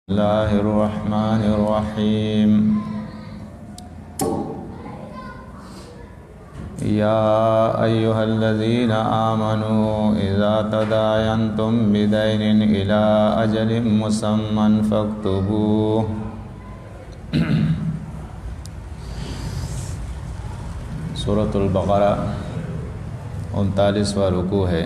الله الرحمن الرحيم يا أيها الذين آمنوا إذا تداينتم بدين إلى أجل مسمى فاكتبوه سورۃ البقرہ 39واں رکوع ہے۔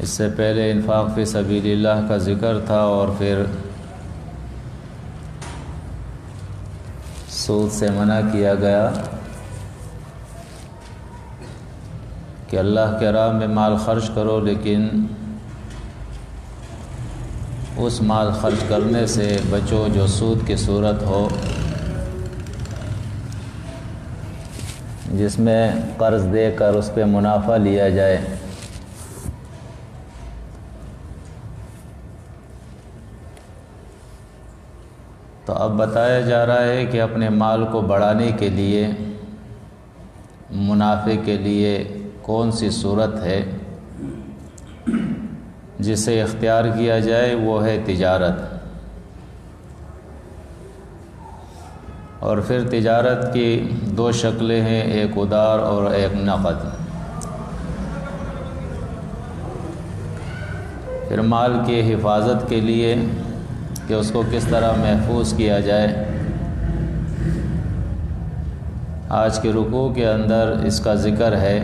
اس سے پہلے انفاق فی سبیل اللہ کا ذکر تھا اور پھر سود سے منع کیا گیا کہ اللہ کے راہ میں مال خرچ کرو، لیکن اس مال خرچ کرنے سے بچو جو سود کی صورت ہو، جس میں قرض دے کر اس پہ منافع لیا جائے۔ تو اب بتایا جا رہا ہے کہ اپنے مال کو بڑھانے کے لیے، منافع کے لیے کون سی صورت ہے جسے اختیار کیا جائے، وہ ہے تجارت۔ اور پھر تجارت کی دو شکلیں ہیں، ایک ادار اور ایک نقد۔ پھر مال کی حفاظت کے لیے کہ اس کو کس طرح محفوظ کیا جائے، آج کے رکوع کے اندر اس کا ذکر ہے۔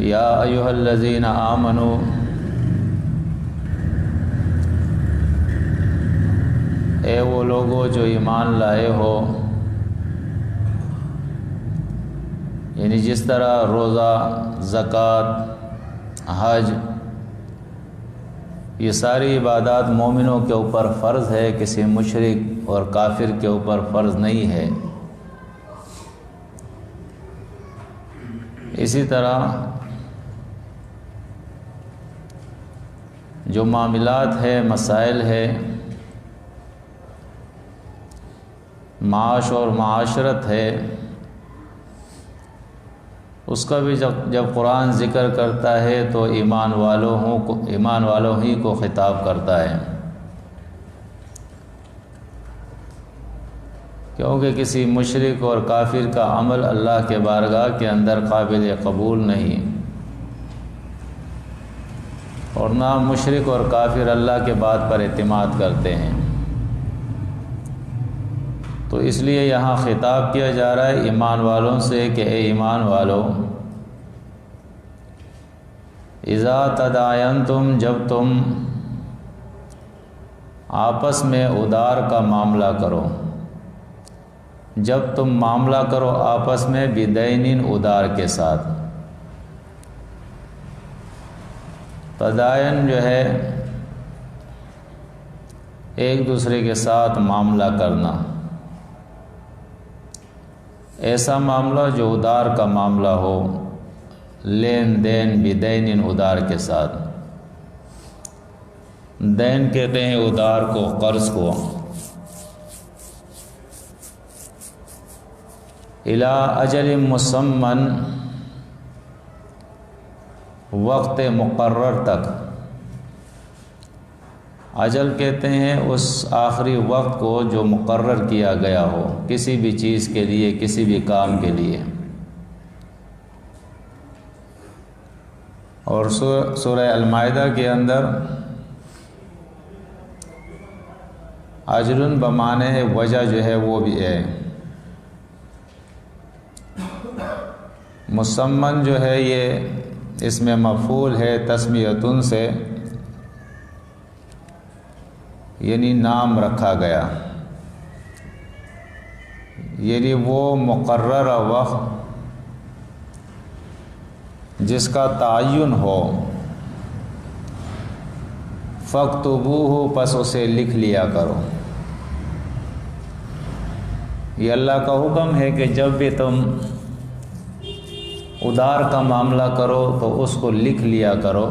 یا ایھا الذین آمنوا، اے وہ لوگوں جو ایمان لائے ہو، یعنی جس طرح روزہ، زکوٰۃ، حج، یہ ساری عبادات مومنوں کے اوپر فرض ہے، کسی مشرک اور کافر کے اوپر فرض نہیں ہے۔ اسی طرح جو معاملات ہے، مسائل ہے، معاش اور معاشرت ہے، اس کا بھی جب قرآن ذکر کرتا ہے تو ایمان والوں ہی کو خطاب کرتا ہے، کیونکہ کسی مشرک اور کافر کا عمل اللہ کے بارگاہ کے اندر قابل قبول نہیں، اور نہ مشرک اور کافر اللہ کے بات پر اعتماد کرتے ہیں۔ تو اس لیے یہاں خطاب کیا جا رہا ہے ایمان والوں سے کہ اے ایمان والو، اذا تداینتم، جب تم آپس میں ادار کا معاملہ کرو، جب تم معاملہ کرو آپس میں بدین، ادار کے ساتھ۔ تداین جو ہے ایک دوسرے کے ساتھ معاملہ کرنا، ایسا معاملہ جو ادار کا معاملہ ہو، لین دین بدین، ادار کے ساتھ۔ دین کہتے ہیں ادار کو، قرض کو۔ الی اجل مسمى، وقت مقرر تک۔ اجل کہتے ہیں اس آخری وقت کو جو مقرر کیا گیا ہو، کسی بھی چیز کے لیے، کسی بھی کام کے لیے۔ اور سورہ المائدہ کے اندر اجل بمعنی وجہ جو ہے وہ بھی ہے، مسمن جو ہے یہ اس میں مفعول ہے تسمیۃن سے، یعنی نام رکھا گیا، یعنی وہ مقررہ وقت جس کا تعین ہو۔ فاکتبوہ، پس اسے لکھ لیا کرو۔ یہ اللہ کا حکم ہے کہ جب بھی تم ادار کا معاملہ کرو تو اس کو لکھ لیا کرو،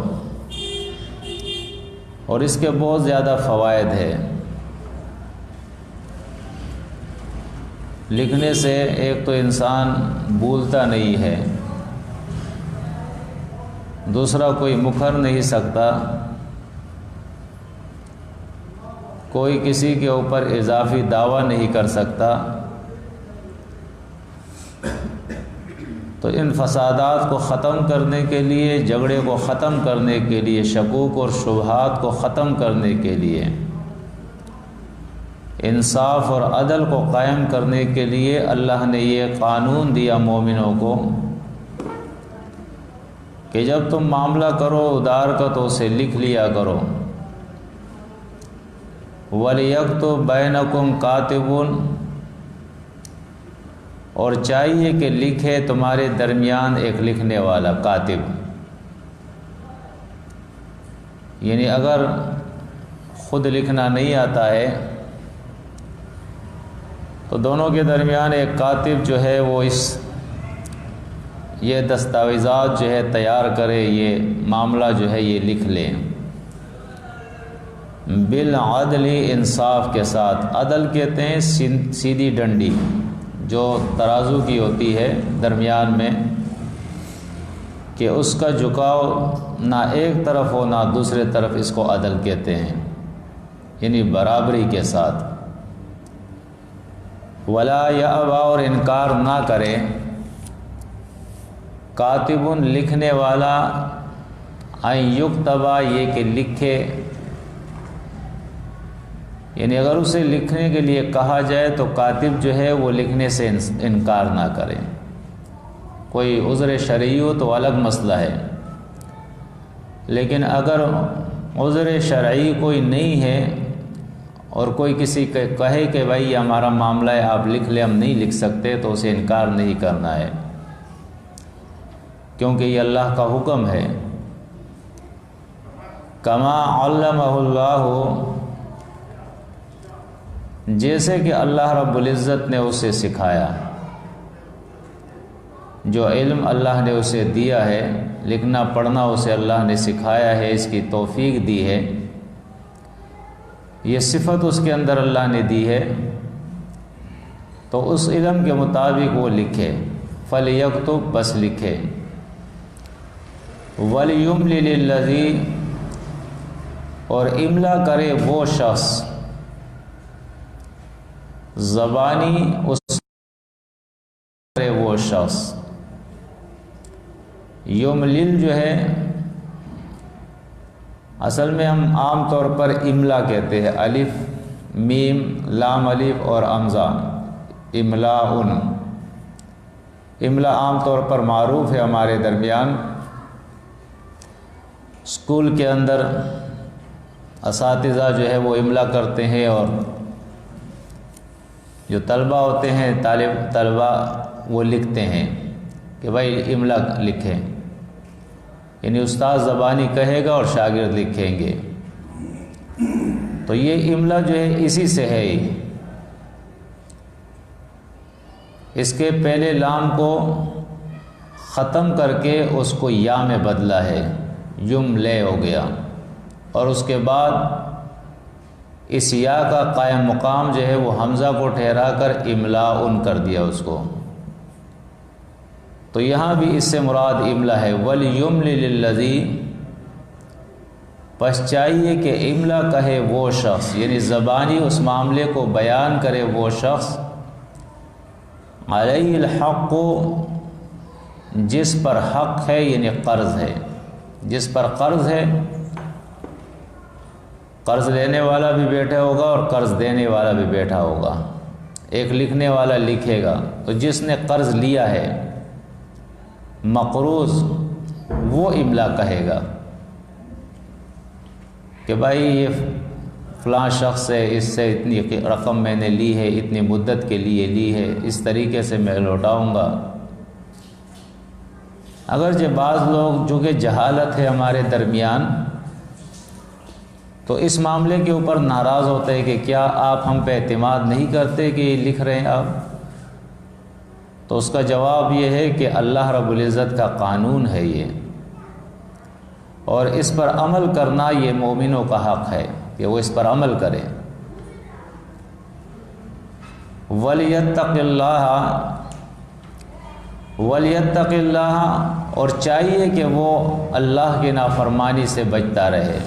اور اس کے بہت زیادہ فوائد ہے۔ لکھنے سے ایک تو انسان بھولتا نہیں ہے، دوسرا کوئی مکر نہیں سکتا، کوئی کسی کے اوپر اضافی دعویٰ نہیں کر سکتا۔ تو ان فسادات کو ختم کرنے کے لیے، جھگڑے کو ختم کرنے کے لیے، شکوک اور شبہات کو ختم کرنے کے لیے، انصاف اور عدل کو قائم کرنے کے لیے اللہ نے یہ قانون دیا مومنوں کو کہ جب تم معاملہ کرو ادار کا تو اسے لکھ لیا کرو۔ وَلْيَكْتُبْ بَيْنَكُمْ كَاتِبٌ، اور چاہیے کہ لکھے تمہارے درمیان ایک لکھنے والا، کاتب۔ یعنی اگر خود لکھنا نہیں آتا ہے تو دونوں کے درمیان ایک کاتب جو ہے وہ یہ دستاویزات جو ہے تیار کرے، یہ معاملہ جو ہے یہ لکھ لیں بالعدل، انصاف کے ساتھ۔ عدل کہتے ہیں سیدھی ڈنڈی جو ترازو کی ہوتی ہے درمیان میں، کہ اس کا جھکاؤ نہ ایک طرف ہو نہ دوسرے طرف، اس کو عدل کہتے ہیں، یعنی برابری کے ساتھ۔ ولا یأبا، اور انکار نہ کرے، کاتب لکھنے والا، ان یکتبا، یہ کہ لکھے، یعنی اگر اسے لکھنے کے لیے کہا جائے تو کاتب جو ہے وہ لکھنے سے انکار نہ کرے۔ کوئی عذر شرعی ہو تو الگ مسئلہ ہے، لیکن اگر عذر شرعی کوئی نہیں ہے اور کوئی کسی کہے کہ بھائی یہ ہمارا معاملہ ہے آپ لکھ لیں، ہم نہیں لکھ سکتے، تو اسے انکار نہیں کرنا ہے، کیونکہ یہ اللہ کا حکم ہے۔ کما علمہ اللہ، جیسے کہ اللہ رب العزت نے اسے سکھایا، جو علم اللہ نے اسے دیا ہے، لکھنا پڑھنا اسے اللہ نے سکھایا ہے، اس کی توفیق دی ہے، یہ صفت اس کے اندر اللہ نے دی ہے، تو اس علم کے مطابق وہ لکھے۔ فَلْيَكْتُبْ، بس لکھے۔ وَلْيُمْلِلِ الَّذِي، اور املا کرے وہ شخص، زبانی اس کرے وہ شخص۔ یملل جو ہے اصل میں ہم عام طور پر املا کہتے ہیں، الف میم لام الف اور حمزہ، املاء۔ املا عام طور پر معروف ہے ہمارے درمیان، اسکول کے اندر اساتذہ جو ہے وہ املا کرتے ہیں، اور جو طلبہ ہوتے ہیں طلبہ وہ لکھتے ہیں کہ بھائی املا لکھیں، یعنی استاد زبانی کہے گا اور شاگرد لکھیں گے، تو یہ املا جو ہے اسی سے ہے۔ اس کے پہلے لام کو ختم کر کے اس کو یا میں بدلا ہے، یملے ہو گیا، اور اس کے بعد اس یا کا قائم مقام جو ہے وہ حمزہ کو ٹھہرا کر املاء کر دیا اس کو، تو یہاں بھی اس سے مراد املا ہے۔ وَلْيُمْلِلِ الَّذِي، پس چاہیے کہ املا کہے وہ شخص، یعنی زبانی اس معاملے کو بیان کرے وہ شخص، علیہ الحق، جس پر حق ہے، یعنی قرض ہے، جس پر قرض ہے، قرض لینے والا بھی بیٹھا ہوگا اور قرض دینے والا بھی بیٹھا ہوگا، ایک لکھنے والا لکھے گا، تو جس نے قرض لیا ہے مقروض، وہ املا کہے گا کہ بھائی یہ فلاں شخص ہے، اس سے اتنی رقم میں نے لی ہے، اتنی مدت کے لیے لی ہے، اس طریقے سے میں لوٹاؤں گا۔ اگرچہ بعض لوگ جو کہ جہالت ہے ہمارے درمیان، تو اس معاملے کے اوپر ناراض ہوتے ہیں کہ کیا آپ ہم پہ اعتماد نہیں کرتے کہ یہ لکھ رہے ہیں آپ؟ تو اس کا جواب یہ ہے کہ اللہ رب العزت کا قانون ہے یہ، اور اس پر عمل کرنا یہ مومنوں کا حق ہے کہ وہ اس پر عمل کرے۔ وَلْيَتَّقِ اللَّهَ، وَلْيَتَّقِ اللَّهَ، اور چاہیے کہ وہ اللہ کی نافرمانی سے بچتا رہے،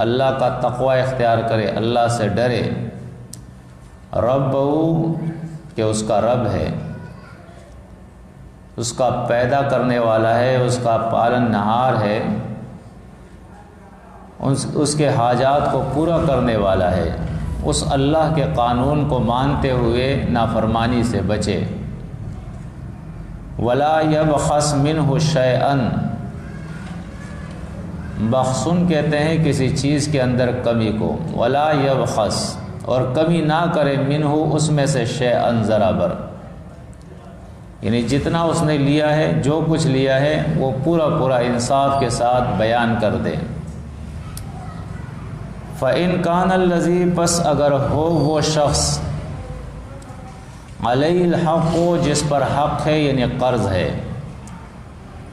اللہ کا تقوی اختیار کرے، اللہ سے ڈرے، ربہ کہ اس کا رب ہے، اس کا پیدا کرنے والا ہے، اس کا پالن نہار ہے، اس کے حاجات کو پورا کرنے والا ہے، اس اللہ کے قانون کو مانتے ہوئے نافرمانی سے بچے۔ ولا یبخس منہ شیئا، بخسن کہتے ہیں کسی چیز کے اندر کمی کو، ولا یبخس اور کمی نہ کرے منہ اس میں سے شیئا ذرا بر، یعنی جتنا اس نے لیا ہے، جو کچھ لیا ہے وہ پورا پورا انصاف کے ساتھ بیان کر دے۔ فَإِنْ كَانَ الَّذِي پس اگر ہو وہ شخص علیہ الحق جس پر حق ہے یعنی قرض ہے،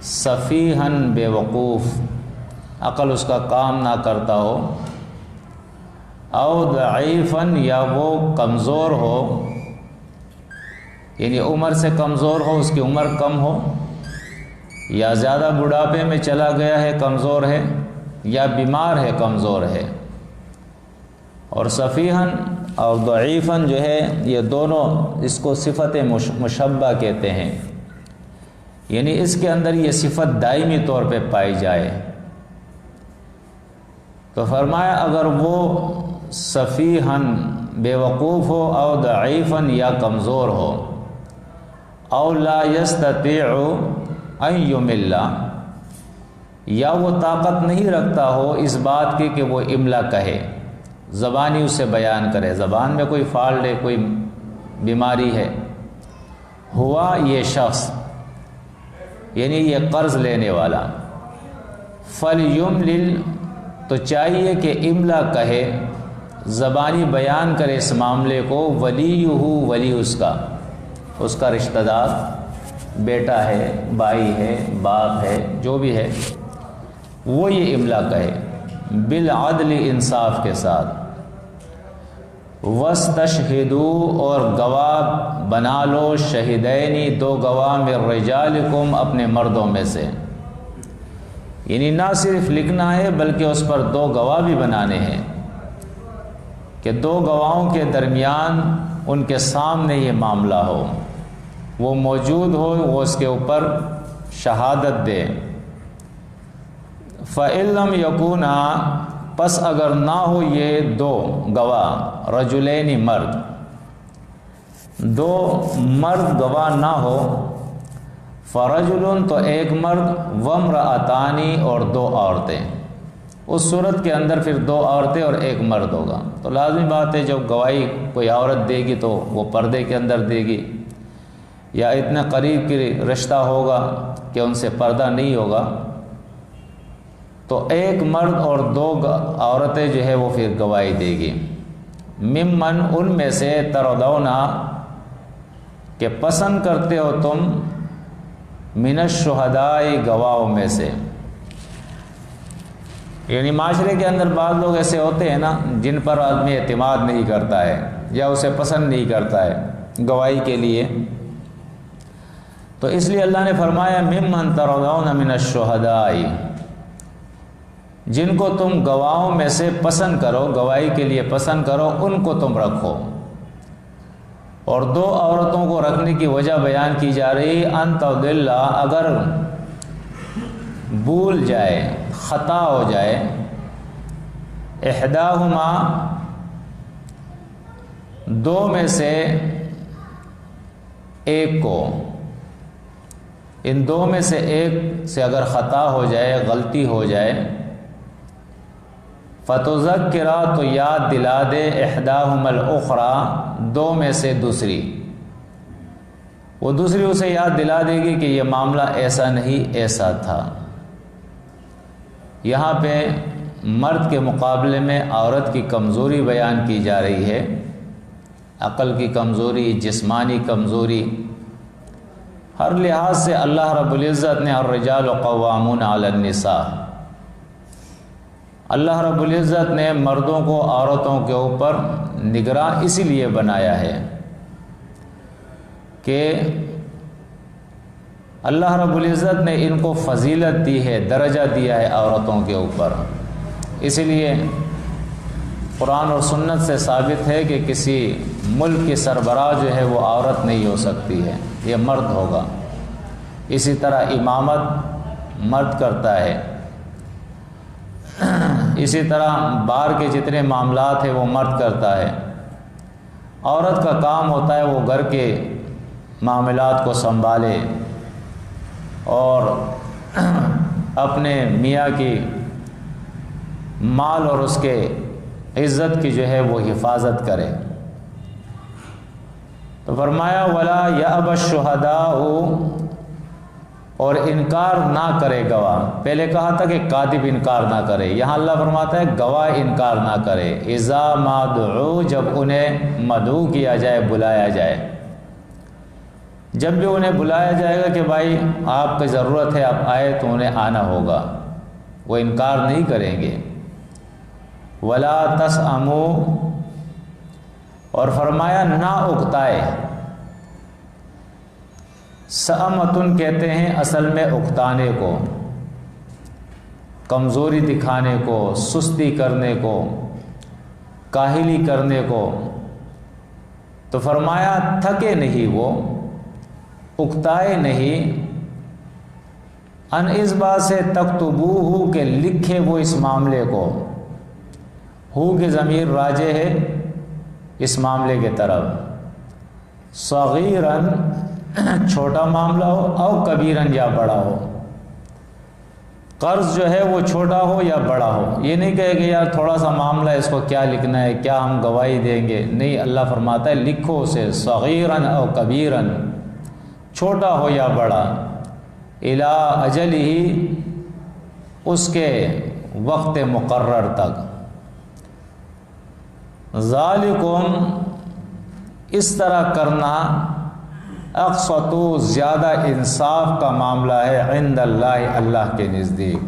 سفیہن بے وقوف، عقل اس کا کام نہ کرتا ہو، او ضعیفن یا وہ کمزور ہو، یعنی عمر سے کمزور ہو، اس کی عمر کم ہو، یا زیادہ بڑھاپے میں چلا گیا ہے کمزور ہے، یا بیمار ہے کمزور ہے۔ اور سفیہن اور ضعیفن جو ہے یہ دونوں اس کو صفت مشبہ کہتے ہیں، یعنی اس کے اندر یہ صفت دائمی طور پہ پائی جائے۔ تو فرمایا اگر وہ سفیہن بے وقوف ہو، او ضعیفن یا کمزور ہو، او لا یستطیع ان یمل یا وہ طاقت نہیں رکھتا ہو اس بات کی کہ وہ املا کہے، زبانی اسے بیان کرے، زبان میں کوئی فالٹ ہے، کوئی بیماری ہے، ہوا یہ شخص یعنی یہ قرض لینے والا، فَلْيُمْلِلْ تو چاہیے کہ املا کہے، زبانی بیان کرے اس معاملے کو، ولیہ ولی اس کا رشتہ دار، بیٹا ہے، بھائی ہے، باپ ہے، جو بھی ہے وہ یہ املا کہے، بالعدل انصاف کے ساتھ، وَاسْتَشْهِدُوا اور گواہ بنا لو، شہیدینی دو گواہ، من رجالکم اپنے مردوں میں سے، یعنی نہ صرف لکھنا ہے بلکہ اس پر دو گواہ بھی بنانے ہیں، کہ دو گواہوں کے درمیان ان کے سامنے یہ معاملہ ہو، وہ موجود ہو، وہ اس کے اوپر شہادت دے۔ فَإِن لَّمْ يَكُونَا پس اگر نہ ہو یہ دو گواہ، رجلین مرد، دو مرد گواہ نہ ہو، فرجل تو ایک مرد، وامرأتانی اور دو عورتیں، اس صورت کے اندر پھر دو عورتیں اور ایک مرد ہوگا۔ تو لازمی بات ہے جب گواہی کوئی عورت دے گی تو وہ پردے کے اندر دے گی، یا اتنے قریب کی رشتہ ہوگا کہ ان سے پردہ نہیں ہوگا، تو ایک مرد اور دو عورتیں جو ہے وہ پھر گواہی دے گی۔ ممن ان میں سے، ترضونا کہ پسند کرتے ہو تم، من الشہداء گواہوں میں سے، یعنی معاشرے کے اندر بعض لوگ ایسے ہوتے ہیں نا جن پر آدمی اعتماد نہیں کرتا ہے یا اسے پسند نہیں کرتا ہے گواہی کے لیے، تو اس لیے اللہ نے فرمایا ممن ترضون من الشہداء، جن کو تم گواہوں میں سے پسند کرو، گواہی کے لیے پسند کرو، ان کو تم رکھو۔ اور دو عورتوں کو رکھنے کی وجہ بیان کی جا رہی، ان تضل اگر بھول جائے، خطا ہو جائے، احداہما دو میں سے ایک کو، ان دو میں سے ایک سے اگر خطا ہو جائے، غلطی ہو جائے، فتذکرا تو یاد دلا دے، احداہما الاخری دو میں سے دوسری، وہ دوسری اسے یاد دلا دے گی کہ یہ معاملہ ایسا نہیں ایسا تھا۔ یہاں پہ مرد کے مقابلے میں عورت کی کمزوری بیان کی جا رہی ہے، عقل کی کمزوری، جسمانی کمزوری، ہر لحاظ سے اللہ رب العزت نے الرجال قوامون علی النساء، اللہ رب العزت نے مردوں کو عورتوں کے اوپر نگراں اسی لیے بنایا ہے کہ اللہ رب العزت نے ان کو فضیلت دی ہے، درجہ دیا ہے عورتوں کے اوپر۔ اسی لیے قرآن اور سنت سے ثابت ہے کہ کسی ملک کی سربراہ جو ہے وہ عورت نہیں ہو سکتی ہے، یہ مرد ہوگا۔ اسی طرح امامت مرد کرتا ہے، اسی طرح بار کے جتنے معاملات ہیں وہ مرد کرتا ہے۔ عورت کا کام ہوتا ہے وہ گھر کے معاملات کو سنبھالے اور اپنے میاں کی مال اور اس کے عزت کی جو ہے وہ حفاظت کرے۔ تو فرمایا ولا یأبى الشہداء، اور انکار نہ کرے گواہ۔ پہلے کہا تھا کہ کاتب انکار نہ کرے، یہاں اللہ فرماتا ہے گواہ انکار نہ کرے۔ اذا ما دعوا، جب انہیں مدعو کیا جائے، بلایا جائے، جب بھی انہیں بلایا جائے گا کہ بھائی آپ کی ضرورت ہے، آپ آئے، تو انہیں آنا ہوگا، وہ انکار نہیں کریں گے۔ ولا تسأموا، اور فرمایا نہ اکتائے۔ سأمتن کہتے ہیں اصل میں اکتانے کو، کمزوری دکھانے کو، سستی کرنے کو، کاہلی کرنے کو۔ تو فرمایا تھکے نہیں، وہ اکتائے نہیں۔ ان اس بات سے تکتبوہ، کہ لکھے وہ اس معاملے کو۔ ہو کی ضمیر راجع ہے اس معاملے کے طرف۔ صغیراً، چھوٹا معاملہ ہو، او کبیراً، یا بڑا ہو۔ قرض جو ہے وہ چھوٹا ہو یا بڑا ہو، یہ نہیں کہے کہ یار تھوڑا سا معاملہ ہے، اس کو کیا لکھنا ہے، کیا ہم گواہی دیں گے، نہیں، اللہ فرماتا ہے لکھو اسے، صغیراً او کبیراً، چھوٹا ہو یا بڑا، الی اجلہ، اس کے وقت مقرر تک۔ ذالکم، اس طرح کرنا، اقسط، زیادہ انصاف کا معاملہ ہے، عند اللہ، اللہ کے نزدیک۔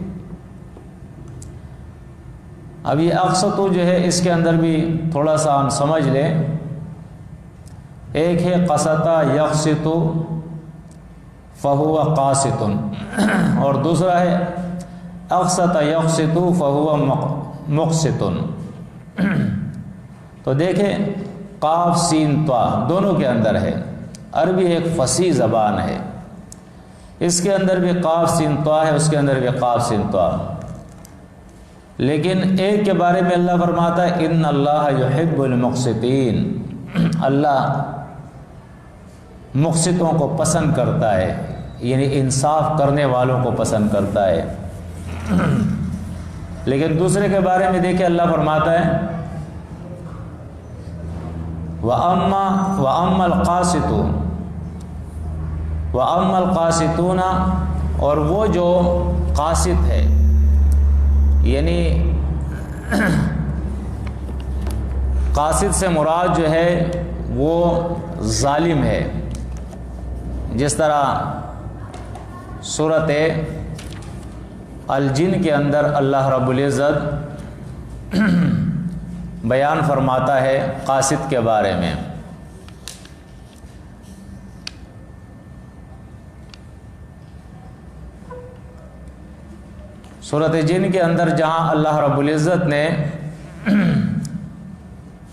اب یہ اقسط جو ہے اس کے اندر بھی تھوڑا سا ہم سمجھ لیں۔ ایک ہے قسط یقسط فہو قاسط، اور دوسرا ہے اقسط یقسط فہو مقسط۔ تو دیکھیں قاف سین طا دونوں کے اندر ہے، عربی ایک فصیح زبان ہے، اس کے اندر بھی قاف سین طا ہے، اس کے اندر بھی قاف سین طا۔ لیکن ایک کے بارے میں اللہ فرماتا ہے ان اللہ یحب المقسطین، اللہ مقسطوں کو پسند کرتا ہے، یعنی انصاف کرنے والوں کو پسند کرتا ہے۔ لیکن دوسرے کے بارے میں دیکھیں اللہ فرماتا ہے وَأَمَّا الْقَاسِطُونَ، اور وہ جو قاسط ہے، یعنی قاسط سے مراد جو ہے وہ ظالم ہے، جس طرح سورۃ الجن کے اندر اللہ رب العزت بیان فرماتا ہے قاسط کے بارے میں۔ سورۃ جن کے اندر جہاں اللہ رب العزت نے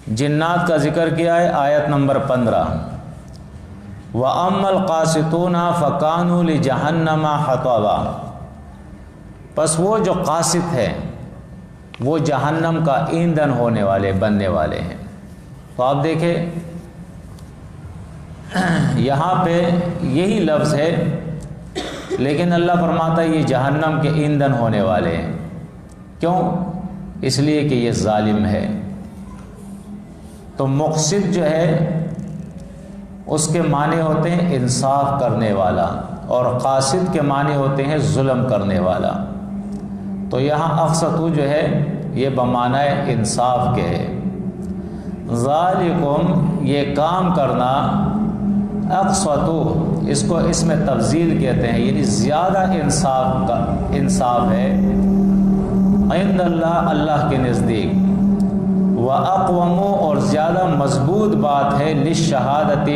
جنات کا ذکر کیا ہے، آیت نمبر 15، وَأَمَّا الْقَاسِطُونَ فَكَانُوا لِجَهَنَّمَ حَطَبًا، پس وہ جو قاسط ہے وہ جہنم کا ایندھن ہونے والے، بننے والے ہیں۔ تو آپ دیکھیں یہاں پہ یہی لفظ ہے، لیکن اللہ فرماتا ہے یہ جہنم کے ایندھن ہونے والے ہیں۔ کیوں؟ اس لیے کہ یہ ظالم ہے۔ تو مقسط جو ہے اس کے معنی ہوتے ہیں انصاف کرنے والا، اور قاسط کے معنی ہوتے ہیں ظلم کرنے والا۔ تو یہاں اقسطو جو ہے یہ بمعنی انصاف کے ہے۔ ذالکم، یہ کام کرنا، اقسطو، اس کو اس میں تفضیل کہتے ہیں، یعنی زیادہ انصاف ہے، عند اللہ، اللہ کے نزدیک، وَأَقْوَمُ، اور زیادہ مضبوط بات ہے، لِلشَّهَادَةِ،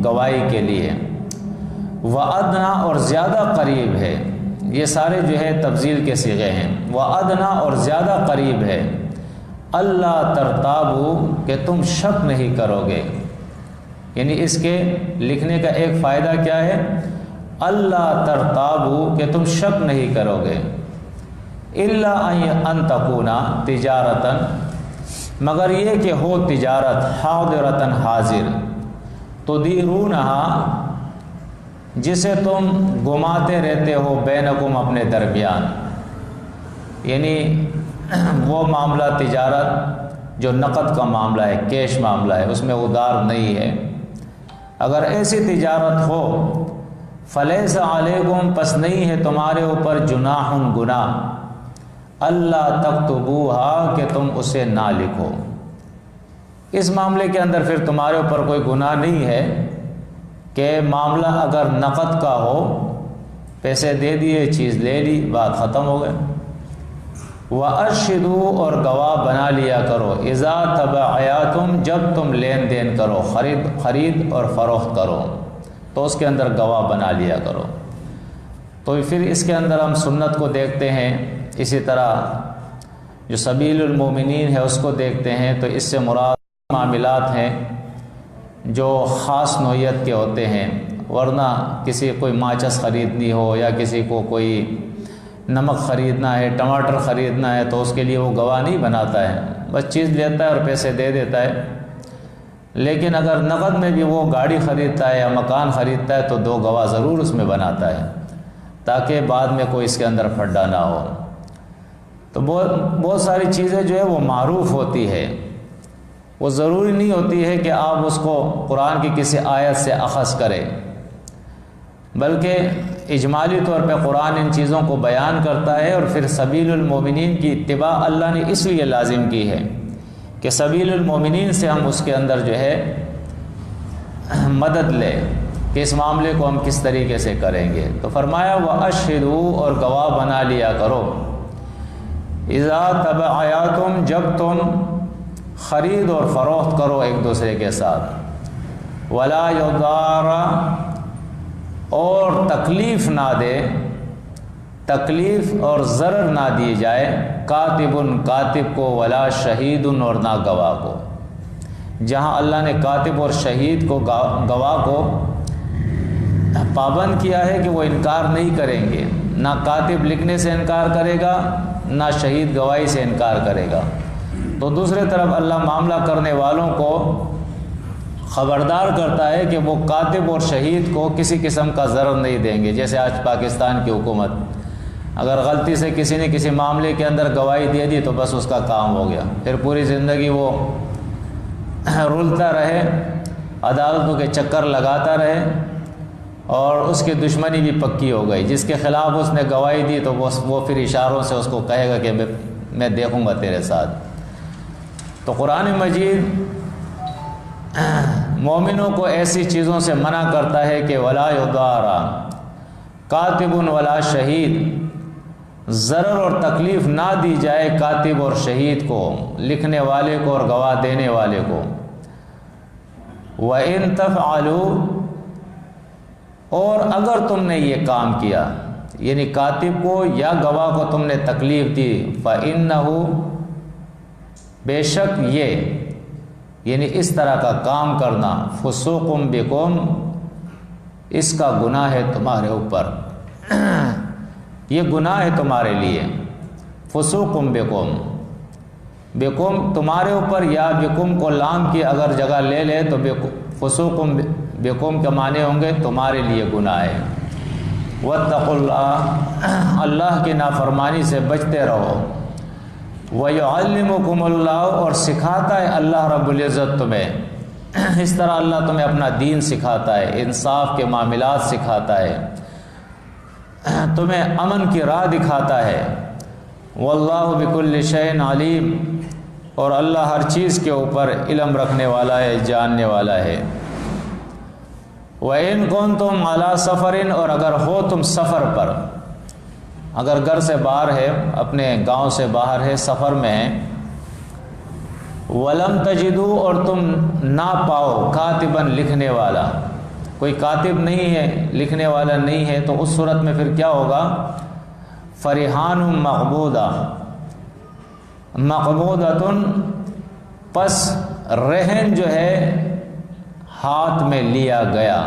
گواہی کے لیے۔ وَأَدْنَا اور زیادہ قریب ہے، یہ سارے جو ہے تفضیل کے صیغے ہیں، وَأَدْنَا اور زیادہ قریب ہے، اللہ ترتابو کہ تم شک نہیں کرو گے۔ یعنی اس کے لکھنے کا ایک فائدہ کیا ہے؟ اللہ ترتابو کہ تم شک نہیں کرو گے، الا ان تکونا تجارتاً مگر یہ کہ ہو تجارت، حاضرتاً حاضر، تدیرونہا جسے تم گھماتے رہتے ہو، بینکم اپنے درمیان، یعنی وہ معاملہ تجارت جو نقد کا معاملہ ہے، کیش معاملہ ہے، اس میں ادار نہیں ہے۔ اگر ایسی تجارت ہو، فلیس علیکم پس نہیں ہے تمہارے اوپر جناح گناہ، اللہ تکتبوہا کہ تم اسے نہ لکھو۔ اس معاملے کے اندر پھر تمہارے اوپر کوئی گناہ نہیں ہے کہ معاملہ اگر نقد کا ہو، پیسے دے دیے، چیز لے لی، بات ختم ہو گئے۔ وَأَرْشِدُوا اور گواہ بنا لیا کرو، اذا تبعیاتم جب تم لین دین کرو، خرید اور فروخت کرو تو اس کے اندر گواہ بنا لیا کرو۔ تو پھر اس کے اندر ہم سنت کو دیکھتے ہیں، اسی طرح جو سبیل المومنین ہے اس کو دیکھتے ہیں، تو اس سے مراد معاملات ہیں جو خاص نوعیت کے ہوتے ہیں، ورنہ کسی کوئی ماچس خریدنی ہو یا کسی کو کوئی نمک خریدنا ہے، ٹماٹر خریدنا ہے، تو اس کے لیے وہ گواہ نہیں بناتا ہے، بس چیز لیتا ہے اور پیسے دے دیتا ہے۔ لیکن اگر نقد میں بھی وہ گاڑی خریدتا ہے یا مکان خریدتا ہے تو 2 گواہ ضرور اس میں بناتا ہے، تاکہ بعد میں کوئی اس کے اندر پھڈا نہ ہو۔ تو بہت ساری چیزیں جو ہے وہ معروف ہوتی ہے، وہ ضروری نہیں ہوتی ہے کہ آپ اس کو قرآن کی کسی آیت سے اخذ کریں، بلکہ اجمالی طور پہ قرآن ان چیزوں کو بیان کرتا ہے، اور پھر سبیل المومنین کی اتباع اللہ نے اس لیے لازم کی ہے کہ سبیل المومنین سے ہم اس کے اندر جو ہے مدد لیں کہ اس معاملے کو ہم کس طریقے سے کریں گے۔ تو فرمایا وَأَشْهِدُوا اور گواہ بنا لیا کرو، اذا تبعیاتم جب تم خرید اور فروخت کرو ایک دوسرے کے ساتھ، ولا یضار اور تکلیف نہ دے، تکلیف اور ضرر نہ دی جائے، کاتب کاتب کو، ولا شہید اور نہ گواہ کو۔ جہاں اللہ نے کاتب اور شہید کو، گواہ کو پابند کیا ہے کہ وہ انکار نہیں کریں گے، نہ کاتب لکھنے سے انکار کرے گا، نہ شہید گواہی سے انکار کرے گا، تو دوسرے طرف اللہ معاملہ کرنے والوں کو خبردار کرتا ہے کہ وہ کاتب اور شہید کو کسی قسم کا ضرر نہیں دیں گے۔ جیسے آج پاکستان کی حکومت اگر غلطی سے کسی نے کسی معاملے کے اندر گواہی دے دی تو بس اس کا کام ہو گیا، پھر پوری زندگی وہ رولتا رہے، عدالتوں کے چکر لگاتا رہے، اور اس کی دشمنی بھی پکی ہو گئی۔ جس کے خلاف اس نے گواہی دی تو وہ پھر اشاروں سے اس کو کہے گا کہ میں دیکھوں گا تیرے ساتھ۔ تو قرآن مجید مومنوں کو ایسی چیزوں سے منع کرتا ہے کہ ولا یضار کاتب ولا شہید، ضرر اور تکلیف نہ دی جائے کاتب اور شہید کو، لکھنے والے کو اور گواہ دینے والے کو۔ وَإِن تَفْعَلُوا اور اگر تم نے یہ کام کیا، یعنی کاتب کو یا گواہ کو تم نے تکلیف دی، فَإِنَّهُ بے شک یہ، یعنی اس طرح کا کام کرنا، فسوق بکم اس کا گناہ ہے تمہارے اوپر، یہ گناہ ہے تمہارے لیے، فسوق بکم، بکم تمہارے اوپر، یا بکم کو لام کی اگر جگہ لے لے تو فسوق بکم کے معنی ہوں گے تمہارے لیے گناہ ہے۔ واتقوا اللہ، اللہ کی نافرمانی سے بچتے رہو۔ وَيُعَلِّمُكُمُ اللَّهُ اور سکھاتا ہے اللہ رب العزت تمہیں، اس طرح اللہ تمہیں اپنا دین سکھاتا ہے، انصاف کے معاملات سکھاتا ہے، تمہیں امن کی راہ دکھاتا ہے۔ وَاللَّهُ بِكُلِّ شَيْءٍ عَلِيمٌ اور اللہ ہر چیز کے اوپر علم رکھنے والا ہے، جاننے والا ہے۔ وَإِن كُنتُمْ عَلَى سَفَرٍ اور اگر ہو تم سفر پر، اگر گھر سے باہر ہے، اپنے گاؤں سے باہر ہے، سفر میں ہے، وَلَمْ تَجِدُوا اور تم نہ پاؤ، کاتباً لکھنے والا، کوئی کاتب نہیں ہے، لکھنے والا نہیں ہے، تو اس صورت میں پھر کیا ہوگا؟ فرحان مقبوضہ، مقبوضۃ، پس رہن جو ہے ہاتھ میں لیا گیا۔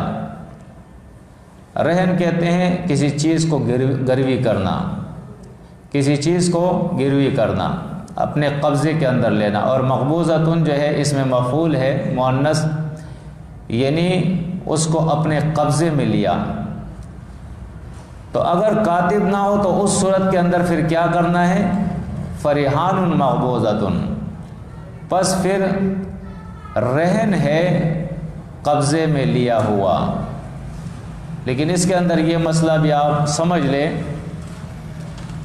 رہن کہتے ہیں کسی چیز کو گروی کرنا، کسی چیز کو گروی کرنا، اپنے قبضے کے اندر لینا۔ اور مقبوضۃ جو ہے اس میں مفعول ہے مؤنث، یعنی اس کو اپنے قبضے میں لیا۔ تو اگر کاتب نہ ہو تو اس صورت کے اندر پھر کیا کرنا ہے؟ فرحان مقبوضۃ، پس پھر رہن ہے قبضے میں لیا ہوا۔ لیکن اس کے اندر یہ مسئلہ بھی آپ سمجھ لیں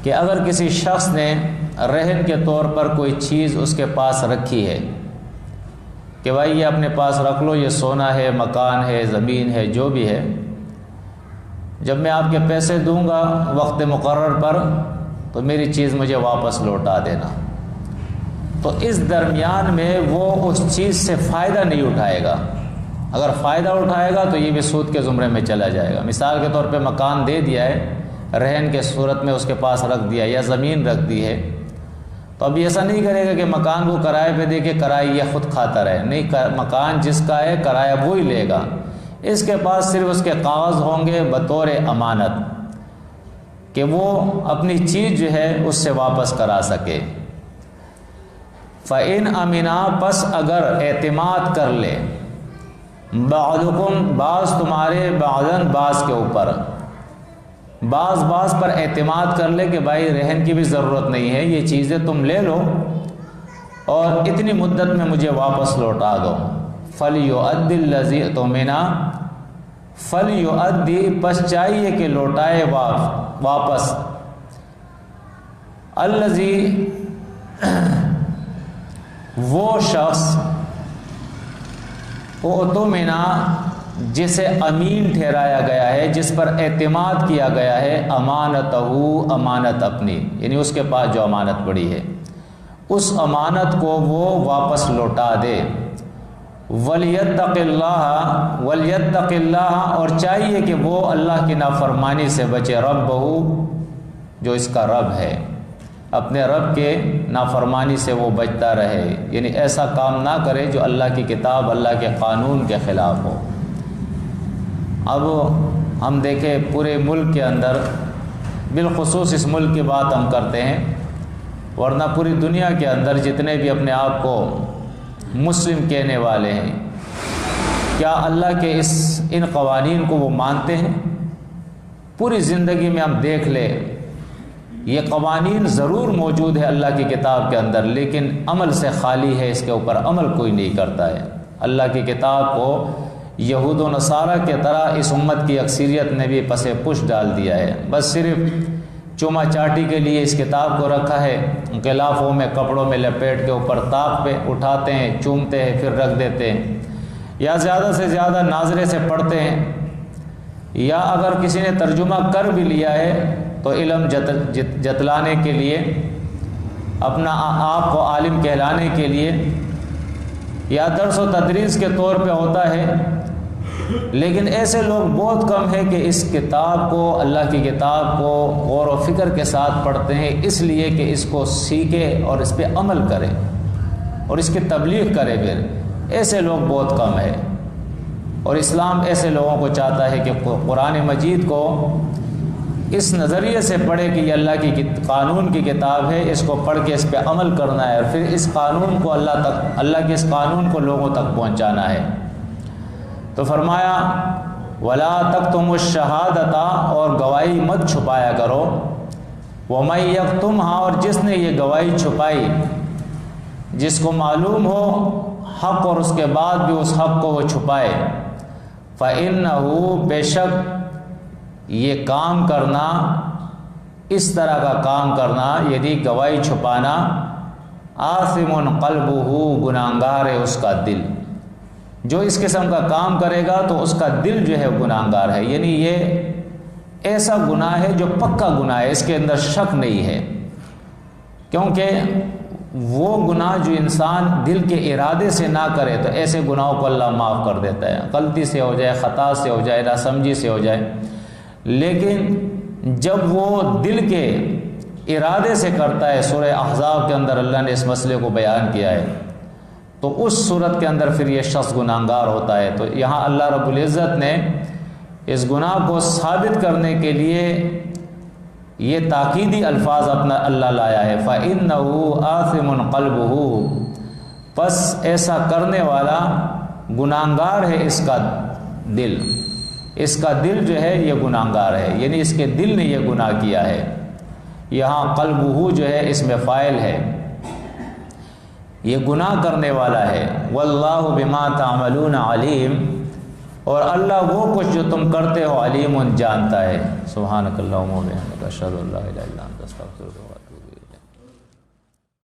کہ اگر کسی شخص نے رہن کے طور پر کوئی چیز اس کے پاس رکھی ہے کہ بھائی یہ اپنے پاس رکھ لو، یہ سونا ہے، مکان ہے، زمین ہے، جو بھی ہے، جب میں آپ کے پیسے دوں گا وقت مقرر پر تو میری چیز مجھے واپس لوٹا دینا۔ تو اس درمیان میں وہ اس چیز سے فائدہ نہیں اٹھائے گا۔ اگر فائدہ اٹھائے گا تو یہ بھی سود کے زمرے میں چلا جائے گا۔ مثال کے طور پہ مکان دے دیا ہے، رہن کے صورت میں اس کے پاس رکھ دیا، یا زمین رکھ دی ہے، تو اب ایسا نہیں کرے گا کہ مکان کو کرائے پہ دے کے کرایہ یہ خود کھاتا رہے، نہیں، مکان جس کا ہے کرایہ وہی لے گا۔ اس کے پاس صرف اس کے کاغذ ہوں گے بطور امانت کہ وہ اپنی چیز جو ہے اس سے واپس کرا سکے۔ فَإِنْ أَمِنَا، پس اگر اعتماد کر لے، بعضکم، بعض تمہارے، بعضاً بعض کے اوپر، بعض پر اعتماد کر لے کہ بھائی رہن کی بھی ضرورت نہیں ہے، یہ چیزیں تم لے لو اور اتنی مدت میں مجھے واپس لوٹا دو۔ فَلْيُؤَدِّ الَّذِي اؤْتُمِنَ، فَلْيُؤَدِّ، پس چاہیے کہ لوٹائے واپس، الَّذِي، وہ شخص، اؤتمن، جسے امین ٹھہرایا گیا ہے، جس پر اعتماد کیا گیا ہے، امانتہ، امانت اپنی، یعنی اس کے پاس جو امانت پڑی ہے اس امانت کو وہ واپس لوٹا دے۔ وَلْيَتَّقِ اللَّهَ، وَلْيَتَّقِ اللَّهَ، اور چاہیے کہ وہ اللہ کی نافرمانی سے بچے، رَبَّهُ، جو اس کا رب ہے، اپنے رب کے نافرمانی سے وہ بچتا رہے، یعنی ایسا کام نہ کرے جو اللہ کی کتاب، اللہ کے قانون کے خلاف ہو۔ اب ہم دیکھیں پورے ملک کے اندر، بالخصوص اس ملک کی بات ہم کرتے ہیں، ورنہ پوری دنیا کے اندر جتنے بھی اپنے آپ کو مسلم کہنے والے ہیں، کیا اللہ کے ان قوانین کو وہ مانتے ہیں؟ پوری زندگی میں ہم دیکھ لیں، یہ قوانین ضرور موجود ہے اللہ کی کتاب کے اندر، لیکن عمل سے خالی ہے، اس کے اوپر عمل کوئی نہیں کرتا ہے۔ اللہ کی کتاب کو یہود و نصارہ کے طرح اس امت کی اکثریت نے بھی پس پش ڈال دیا ہے، بس صرف چوما چاٹی کے لیے اس کتاب کو رکھا ہے، غلافوں میں، کپڑوں میں لپیٹ کے اوپر طاق پہ اٹھاتے ہیں، چومتے ہیں، پھر رکھ دیتے ہیں، یا زیادہ سے زیادہ ناظرے سے پڑھتے ہیں، یا اگر کسی نے ترجمہ کر بھی لیا ہے تو علم جتلانے کے لیے، اپنا آپ کو عالم کہلانے کے لیے، یا درس و تدریس کے طور پہ ہوتا ہے۔ لیکن ایسے لوگ بہت کم ہیں کہ اس کتاب کو، اللہ کی کتاب کو غور و فکر کے ساتھ پڑھتے ہیں، اس لیے کہ اس کو سیکھے اور اس پہ عمل کرے اور اس کی تبلیغ کرے۔ پھر ایسے لوگ بہت کم ہیں، اور اسلام ایسے لوگوں کو چاہتا ہے کہ قرآن مجید کو اس نظریے سے پڑھے کہ یہ اللہ کی قانون کی کتاب ہے، اس کو پڑھ کے اس پہ عمل کرنا ہے، اور پھر اس قانون کو اللہ کے اس قانون کو لوگوں تک پہنچانا ہے۔ تو فرمایا وَلَا تَكْتُمُوا الشَّهَادَةَ، اور گواہی مت چھپایا کرو، وَمَن يَكْتُمْهَا، اور جس نے یہ گواہی چھپائی، جس کو معلوم ہو حق اور اس کے بعد بھی اس حق کو وہ چھپائے، فَإِنَّهُ، بے شک یہ کام کرنا، اس طرح کا کام کرنا، یعنی گواہی چھپانا، آثم قلبہ، گناہگار ہے اس کا دل۔ جو اس قسم کا کام کرے گا تو اس کا دل جو ہے گناہگار ہے، یعنی یہ ایسا گناہ ہے جو پکا گناہ ہے، اس کے اندر شک نہیں ہے، کیونکہ وہ گناہ جو انسان دل کے ارادے سے نہ کرے تو ایسے گناہوں کو اللہ معاف کر دیتا ہے، غلطی سے ہو جائے، خطا سے ہو جائے، ناسمجھی سے ہو جائے۔ لیکن جب وہ دل کے ارادے سے کرتا ہے، سورہ احزاب کے اندر اللہ نے اس مسئلے کو بیان کیا ہے، تو اس صورت کے اندر پھر یہ شخص گناہگار ہوتا ہے۔ تو یہاں اللہ رب العزت نے اس گناہ کو ثابت کرنے کے لیے یہ تاکیدی الفاظ اپنا اللہ لایا ہے، فَإِنَّهُ آثِمٌ قَلْبُهُ، پس ایسا کرنے والا گناہگار ہے اس کا دل، اس کا دل جو ہے یہ گناہگار ہے، یعنی اس کے دل نے یہ گناہ کیا ہے۔ یہاں قلبہ جو ہے اس میں فاعل ہے، یہ گناہ کرنے والا ہے۔ واللہ بما تعملون علیم، اور اللہ وہ کچھ جو تم کرتے ہو علیم جانتا ہے۔ سبحانک اللہم و بحمدک، اشہد ان لا الہ الا انت، استغفرک۔